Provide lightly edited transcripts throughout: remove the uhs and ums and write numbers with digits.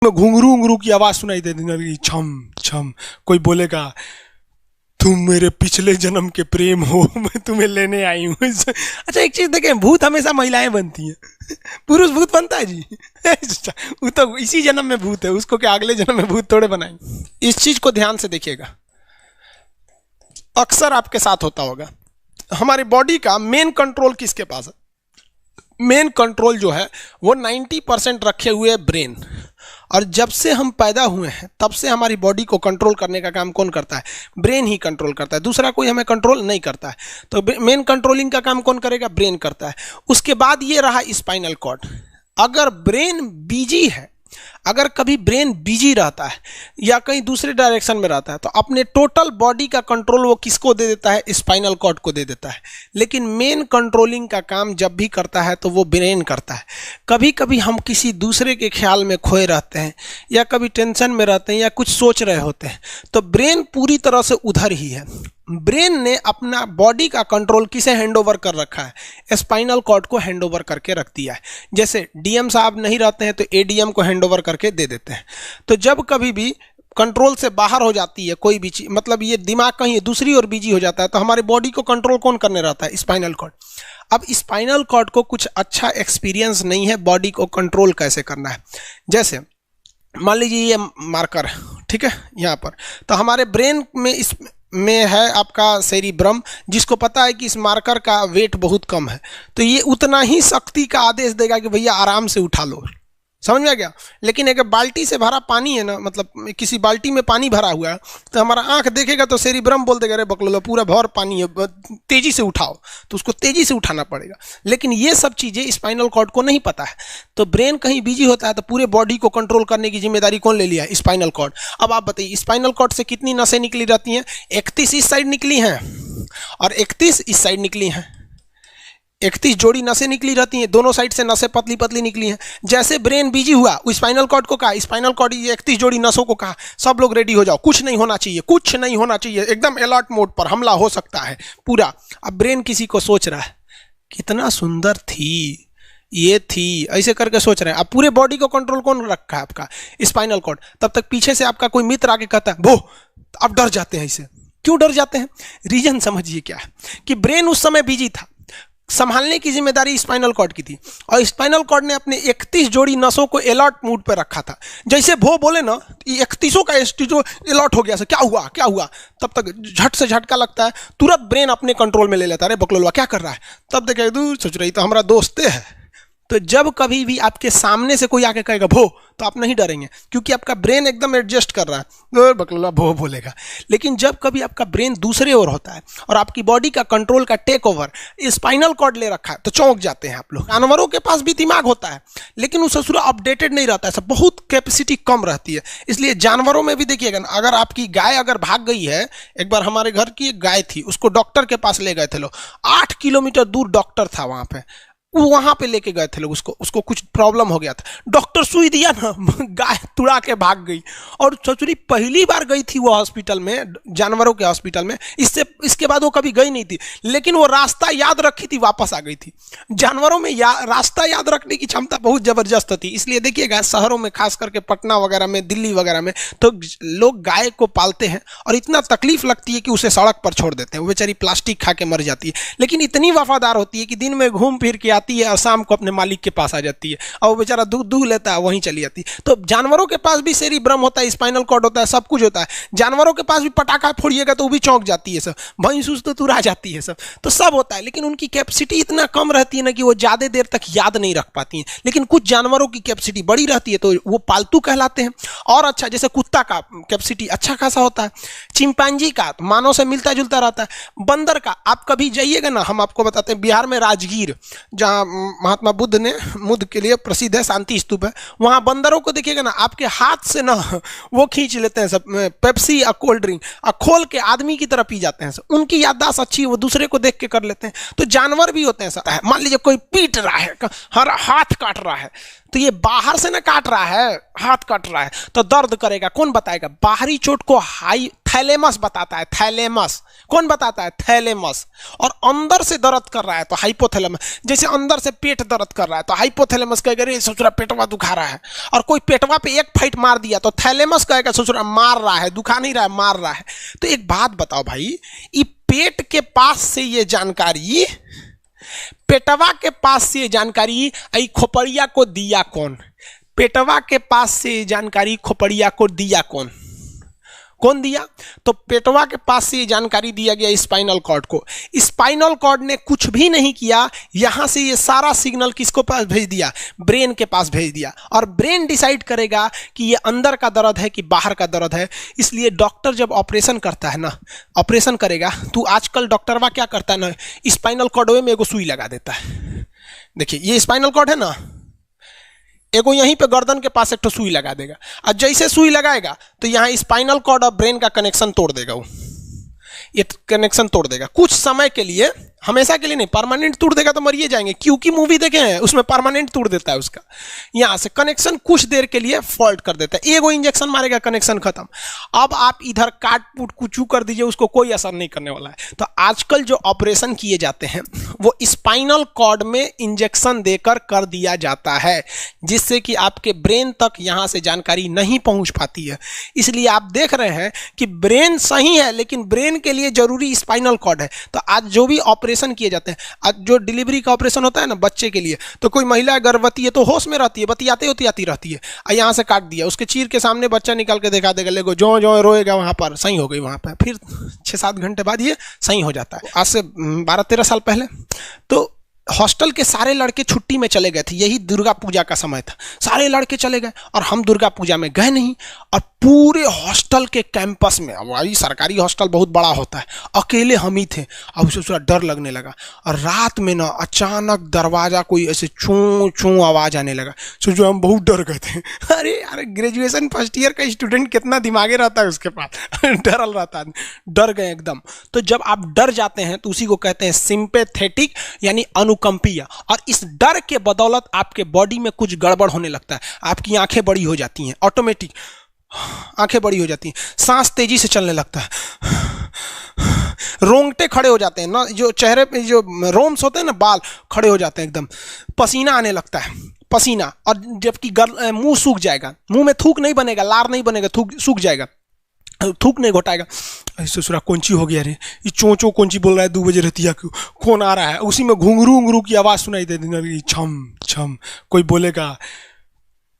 में घुंघरू घुंघरू की आवाज सुनाई देती लगी, छम छम। कोई बोलेगा तुम मेरे पिछले जन्म के प्रेम हो, मैं तुम्हें लेने आई हूँ। अच्छा एक चीज देखें, भूत हमेशा महिलाएं बनती हैं, पुरुष भूत बनता है जी? वो तो इसी जन्म में भूत है, उसको क्या अगले जन्म में भूत थोड़े बनाएंगे। इस चीज को ध्यान से देखिएगा, अक्सर आपके साथ होता होगा। हमारी बॉडी का मेन कंट्रोल किसके पास है? मेन कंट्रोल जो है वो 90% रखे हुए ब्रेन। और जब से हम पैदा हुए हैं तब से हमारी बॉडी को कंट्रोल करने का काम कौन करता है? ब्रेन ही कंट्रोल करता है, दूसरा कोई हमें कंट्रोल नहीं करता है। तो मेन कंट्रोलिंग का काम कौन करेगा? ब्रेन करता है। उसके बाद ये रहा स्पाइनल कॉर्ड। अगर ब्रेन बिजी है, अगर कभी ब्रेन बिजी रहता है या कहीं दूसरे डायरेक्शन में रहता है, तो अपने टोटल बॉडी का कंट्रोल वो किसको दे देता है? स्पाइनल कॉर्ड को दे देता है। लेकिन मेन कंट्रोलिंग का काम जब भी करता है तो वो ब्रेन करता है। कभी कभी हम किसी दूसरे के ख्याल में खोए रहते हैं या कभी टेंशन में रहते हैं या कुछ सोच रहे होते हैं, तो ब्रेन पूरी तरह से उधर ही है। ब्रेन ने अपना बॉडी का कंट्रोल किसे हैंडओवर कर रखा है? स्पाइनल कॉर्ड को हैंडओवर करके रख दिया है। जैसे डीएम साहब नहीं रहते हैं तो एडीएम को हैंडओवर करके दे देते हैं। तो जब कभी भी कंट्रोल से बाहर हो जाती है कोई भी चीज, मतलब ये दिमाग कहीं दूसरी ओर बिजी हो जाता है, तो हमारी बॉडी को कंट्रोल कौन करने रहता है? Spinal cord. अब स्पाइनल कॉर्ड को कुछ अच्छा एक्सपीरियंस नहीं है बॉडी को कंट्रोल कैसे करना है। जैसे मान लीजिए ये मार्कर, ठीक है, यहाँ पर, तो हमारे ब्रेन में इस में है आपका सेरिब्रम, जिसको पता है कि इस मार्कर का वेट बहुत कम है, तो ये उतना ही शक्ति का आदेश देगा कि भैया आराम से उठा लो। समझ में आ गया? लेकिन अगर बाल्टी से भरा पानी है ना, मतलब किसी बाल्टी में पानी भरा हुआ है, तो हमारा आंख देखेगा तो सेरिब्रम बोल देगा अरे बकलोला पूरा भर पानी है, तेजी से उठाओ, तो उसको तेजी से उठाना पड़ेगा। लेकिन ये सब चीज़ें स्पाइनल कॉर्ड को नहीं पता है। तो ब्रेन कहीं बिजी होता है तो पूरे बॉडी को कंट्रोल करने की जिम्मेदारी कौन ले लिया है? Spinal cord. अब आप बताइए स्पाइनल कॉर्ड से कितनी नसें निकली रहती हैं? 31 इस साइड निकली हैं और 31 इस साइड निकली हैं। 31 जोड़ी नसें निकली रहती हैं, दोनों साइड से नसें पतली पतली निकली हैं। जैसे ब्रेन बिजी हुआ, वो स्पाइनल कॉर्ड को कहा, स्पाइनल कॉर्ड 31 जोड़ी नसों को कहा, सब लोग रेडी हो जाओ, कुछ नहीं होना चाहिए, कुछ नहीं होना चाहिए, एकदम अलर्ट मोड पर, हमला हो सकता है पूरा। अब ब्रेन किसी को सोच रहा है कितना सुंदर थी ये थी, ऐसे करके सोच रहे हैं। अब पूरे बॉडी को कंट्रोल कौन रखा है? आपका स्पाइनल कॉर्ड। तब तक पीछे से आपका कोई मित्र आके कहता है वो, अब डर जाते हैं। इसे क्यों डर जाते हैं? रीजन समझिए क्या है कि ब्रेन उस समय बिजी था, संभालने की जिम्मेदारी स्पाइनल कॉर्ड की थी, और स्पाइनल कॉर्ड ने अपने 31 जोड़ी नसों को अलर्ट मूड पर रखा था। जैसे भो बोले ना, 31 का जो अलर्ट हो गया, क्या हुआ क्या हुआ, तब तक झट से झटका लगता है, तुरंत ब्रेन अपने कंट्रोल में ले लेता है। अरे बकलोलवा क्या कर रहा है? तब देखे दूर सोच रही तो हमारा दोस्त है। तो जब कभी भी आपके सामने से कोई आके कहेगा भो, तो आप नहीं डरेंगे, क्योंकि आपका ब्रेन एकदम एडजस्ट कर रहा है, बकलोला भो बोलेगा। लेकिन जब कभी आपका ब्रेन दूसरे ओर होता है और आपकी बॉडी का कंट्रोल का टेक ओवर स्पाइनल कॉर्ड ले रखा है, तो चौंक जाते हैं आप लोग। जानवरों के पास भी दिमाग होता है, लेकिन वो ससुरा अपडेटेड नहीं रहता है, सब बहुत कैपेसिटी कम रहती है। इसलिए जानवरों में भी देखिएगा ना, अगर आपकी गाय अगर भाग गई है, एक बार हमारे घर की एक गाय थी, उसको डॉक्टर के पास ले गए थे लोग, 8 किलोमीटर दूर डॉक्टर था, वहां पे लेके गए थे लोग, उसको कुछ प्रॉब्लम हो गया था, डॉक्टर सुई दिया ना, गाय तुड़ा के भाग गई। और ससुरी पहली बार गई थी वो हॉस्पिटल में, जानवरों के हॉस्पिटल में, इसके बाद वो कभी गई नहीं थी, लेकिन वो रास्ता याद रखी थी, वापस आ गई थी। जानवरों में रास्ता याद रखने की क्षमता बहुत जबरदस्त होती है। इसलिए देखिएगा शहरों में, खास करके पटना वगैरह में, दिल्ली वगैरह में, तो लोग गाय को पालते हैं और इतना तकलीफ लगती है कि उसे सड़क पर छोड़ देते हैं, वो बेचारी प्लास्टिक खा के मर जाती है, लेकिन इतनी वफादार होती है कि दिन में घूम फिर के है और शाम को अपने मालिक के पास आ जाती है, और वो बेचारा दूध लेता है, वहीं चली जाती है। तो जानवरों के पास भी सेरिब्रम होता है, स्पाइनल कॉर्ड होता है, सब कुछ होता है। जानवरों के पास भी पटाखा फोड़िएगा तो वो भी चौंक जाती है, सब भैंस तो तुरा जाती है, सब तो सब होता है। लेकिन उनकी कैपेसिटी इतना कम रहती है ना कि वो ज्यादा देर तक याद नहीं रख पाती हैं। लेकिन कुछ जानवरों की कैपेसिटी बड़ी रहती है, तो वो पालतू कहलाते हैं। और अच्छा, जैसे कुत्ता का कैपेसिटी अच्छा खासा होता है, चिंपांजी का मानव से मिलता जुलता रहता है, बंदर का आप कभी जाइएगा ना, हम आपको बताते हैं, बिहार में राजगीर, जहाँ महात्मा बुद्ध के लिए प्रसिद्ध है, शांति स्तूप है, वहां बंदरों को देखिएगा ना, आपके हाथ से ना वो खींच लेते हैं सब पेप्सी या कोल्ड ड्रिंक, और खोल के आदमी की तरह पी जाते हैं सब। उनकी याददाश्त अच्छी है, वो दूसरे को देख के कर लेते हैं। तो जानवर भी होते हैं, मान लीजिए कोई पीट रहा है, हर हाथ काट रहा है, तो ये बाहर से ना काट रहा है, हाथ कट रहा है तो दर्द करेगा, कौन बताएगा? बाहरी चोट को हाई थैलेमस बताता है, थैलेमस। कौन बताता है? थैलेमस। और अंदर से दर्द कर रहा है तो हाइपोथैलेमस। जैसे अंदर से पेट दर्द कर रहा है तो हाइपोथैलेमस कहेगा रे ससुरा पेटवा दुखा रहा है, और कोई पेटवा पे एक फाइट मार दिया तो थैलेमस कहेगा ससुरा मार रहा है, दुखा नहीं रहा है, मार रहा है। तो एक बात बताओ भाई, ये पेट के पास से ये जानकारी, पेटवा के पास से जानकारी आई खोपड़िया को दिया कौन? पेटवा के पास से जानकारी खोपड़िया को दिया कौन? कौन दिया? तो पेटवा के पास से जानकारी दिया गया स्पाइनल कॉर्ड को। स्पाइनल कॉर्ड ने कुछ भी नहीं किया, यहां से ये सारा सिग्नल किसको पास भेज दिया? ब्रेन के पास भेज दिया। और ब्रेन डिसाइड करेगा कि ये अंदर का दर्द है कि बाहर का दर्द है। इसलिए डॉक्टर जब ऑपरेशन करता है ना, ऑपरेशन करेगा तो आजकल डॉक्टरवा क्या करता है ना, स्पाइनल कॉर्ड में एगो सुई लगा देता है। देखिए ये स्पाइनल कॉर्ड है ना, एगो यहीं पे गर्दन के पास एक तो सुई लगा देगा, और जैसे सुई लगाएगा तो यहाँ स्पाइनल कॉर्ड और ब्रेन का कनेक्शन तोड़ देगा। वो ये कनेक्शन तोड़ देगा कुछ समय के लिए, हमेशा के लिए नहीं, परमानेंट तोड़ देगा तो मरिए जाएंगे। क्योंकि मूवी देखे हैं उसमें परमानेंट तोड़ देता है उसका, यहां से कनेक्शन कुछ देर के लिए फॉल्ट कर देता है, एगो इंजेक्शन मारेगा कनेक्शन खत्म। अब आप इधर काट पुट कुचू कर दीजिए, उसको कोई असर नहीं करने वाला है। तो आजकल जो ऑपरेशन किए जाते हैं वो स्पाइनल कॉर्ड में इंजेक्शन देकर कर दिया जाता है, जिससे कि आपके ब्रेन तक यहां से जानकारी नहीं पहुंच पाती है। इसलिए आप देख रहे हैं कि ब्रेन सही है लेकिन ब्रेन के लिए जरूरी स्पाइनल कॉर्ड है। तो आज जो भी ऑपरेशन किए जाते हैं, आज जो डिलीवरी का ऑपरेशन होता है ना बच्चे के लिए, तो कोई महिला गर्भवती है तो होश में रहती है, बतियाते होती रहती है, यहाँ से काट दिया, उसके चीर के सामने बच्चा निकाल के दिखा देगा, लेगो जो जो रोएगा वहां पर सही हो गई, वहां पर फिर 6-7 घंटे बाद ये सही हो जाता है। आज से 12-13 साल पहले तो हॉस्टल के सारे लड़के छुट्टी में चले गए थे, यही दुर्गा पूजा का समय था, सारे लड़के चले गए और हम दुर्गा पूजा में गए नहीं। और पूरे हॉस्टल के कैंपस में, अब वही सरकारी हॉस्टल बहुत बड़ा होता है, अकेले हम ही थे। अब उसे थोड़ा डर लगने लगा और रात में ना अचानक दरवाजा कोई ऐसे चूं चूं आवाज आने लगा। सोचो हम बहुत डर गए थे। अरे ग्रेजुएशन फर्स्ट ईयर का स्टूडेंट कितना दिमागे रहता है उसके पास, डरल रहता है, डर गए एकदम। तो जब आप डर जाते हैं तो उसी को कहते हैं सिंपैथेटिक यानी अनुकंपीय। और इस डर के बदौलत आपके बॉडी में कुछ गड़बड़ होने लगता है, आपकी आंखें बड़ी हो जाती हैं, ऑटोमेटिक आंखें बड़ी हो जाती हैं, सांस तेजी से चलने लगता है, रोंगटे खड़े हो जाते हैं ना, जो चेहरे पे जो रोम्स होते हैं ना, बाल खड़े हो जाते हैं एकदम, पसीना आने लगता है, पसीना। और जबकि मुंह सूख जाएगा, मुंह में थूक नहीं बनेगा, लार नहीं बनेगा, थूक सूख जाएगा, थूक नहीं घोटाएगा। ससुरा कौन ची हो गया रे, ये चों चों कौन ची बोल रहा है 2 बजे रहती है, कौन आ रहा है? उसी में घुंघरू घुंघरू की आवाज सुनाई देती, छम छम। कोई बोलेगा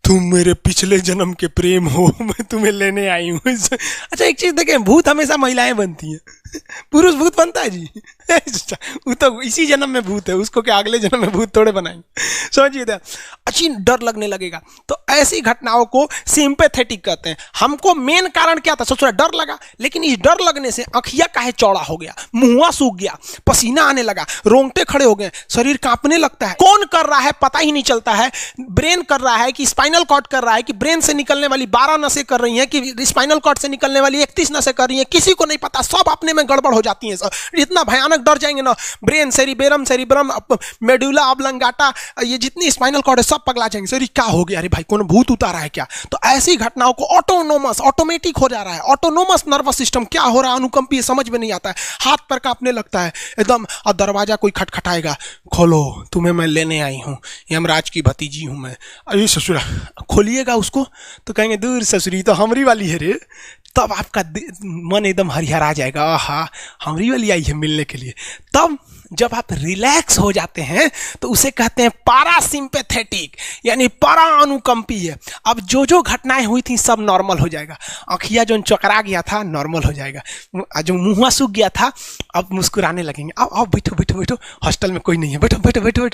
तुम मेरे पिछले जन्म के प्रेम हो, मैं तुम्हें लेने आई हूँ। अच्छा एक चीज देखें, भूत हमेशा महिलाएं बनती हैं, पुरुष भूत बनता है जी? वो तो इसी जन्म में भूत है, उसको क्या अगले जन्म में भूत थोड़े बनाएंगे? समझिए, अच्छी डर लगने लगेगा। तो ऐसी घटनाओं को सिंपैथेटिक कहते हैं। हमको मेन कारण क्या था? सोचो डर लगा, लेकिन इस डर लगने से आँखिया काहे चौड़ा हो गया, मुंह सूख गया, पसीना आने लगा, रोंगटे खड़े हो गए, शरीर कांपने लगता है। कौन कर रहा है पता ही नहीं चलता है। ब्रेन कर रहा है कि स्पाइनल कॉर्ड कर रहा है कि ब्रेन से निकलने वाली 12 नसें कर रही हैं कि स्पाइनल कॉर्ड से निकलने वाली 31 नसें कर रही हैं, किसी को नहीं पता, सब अपने में गड़बड़ हो जाती है। इतना भयानक डर जाएंगे ना, ब्रेन, सेरिब्रम, मेडुला ऑब्लंगाटा, ये जितनी स्पाइनल कॉर्ड है सब पगला जाएंगे। सर क्या हो गया, अरे भाई कौन भूत उतारा है क्या? तो ऐसी घटनाओं को ऑटोनोमस, ऑटोमेटिक हो जा रहा है, ऑटोनोमस नर्वस सिस्टम क्या हो रहा है, अनुकंपीय, समझ में नहीं आता है, हाथ पर कांपने लगता है एकदम। और दरवाजा कोई खटखटाएगा, खोलो तुम्हें मैं लेने आई हूँ, यमराज की भतीजी हूँ मैं। अरे ससुरा, खोलिएगा उसको तो कहेंगे दूर ससुरी तो हमरी वाली है रे। तब आपका मन एकदम हरिहरा जाएगा, आहा हमरी वाली आई है मिलने के लिए। तब जब आप रिलैक्स हो जाते हैं तो उसे कहते हैं पारासिम्पैथेटिक यानी परा अनुकंपीय। अब जो जो घटनाएं हुई थी सब नॉर्मल हो जाएगा, आँखिया जो चकरा गया था नॉर्मल हो जाएगा, जो मुँह सूख गया था अब मुस्कुराने लगेंगे। अब बैठो बैठो बैठो, हॉस्टल में कोई नहीं है, बैठो बैठो बैठो बैठो।